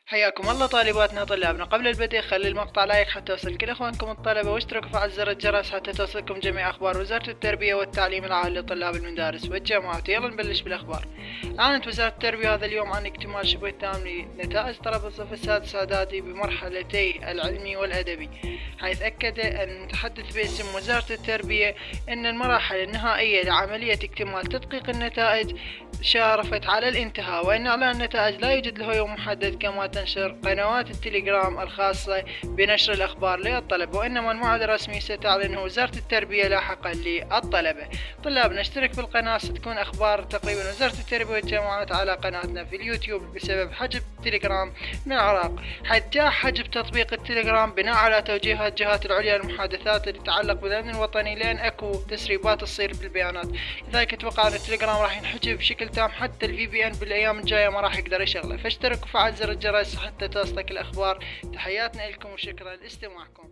حياكم الله طالباتنا طلابنا. قبل البدء خلي المقطع لايك حتى يوصل كل اخوانكم الطلبة، واشتركوا وفعل زر الجرس حتى توصلكم جميع اخبار وزارة التربية والتعليم العالي لطلاب المدارس والجامعات. يلا نبلش بالاخبار. اعلنت وزارة التربية هذا اليوم عن اكتمال شبه تام لنتائج طلب الصف السادس اعدادي بمرحلتي العلمي والادبي، حيث اكد المتحدث باسم وزارة التربية ان المراحل النهائية لعملية اكتمال تدقيق النتائج شارفت على الانتهاء، وان اعلان النتائج لا يوجد له يوم محدد كما تنشر قنوات التليجرام الخاصة بنشر الأخبار للطلبة، وإنما الموعد الرسمي ستعلنه وزارة التربية لاحقا للطلبة. طلابنا اشترك بالقناة، ستكون أخبار تقريبا وزارة التربية والجامعات على قناتنا في اليوتيوب بسبب حجب التليجرام من العراق، حيث جاء حجب تطبيق التليجرام بناء على توجيهات الجهات العليا للمحادثات اللي تتعلق بالأمن الوطني، لأن أكو تسريبات تصير بالبيانات. لذلك أتوقع أن التليجرام راح ينحجب بشكل تام، حتى الفي بي ان بالأيام الجاية ما راح يقدر يشغله، فاشترك وفعل زر الجرس حتى توصلك الأخبار. تحياتنا لكم وشكرا لاستماعكم.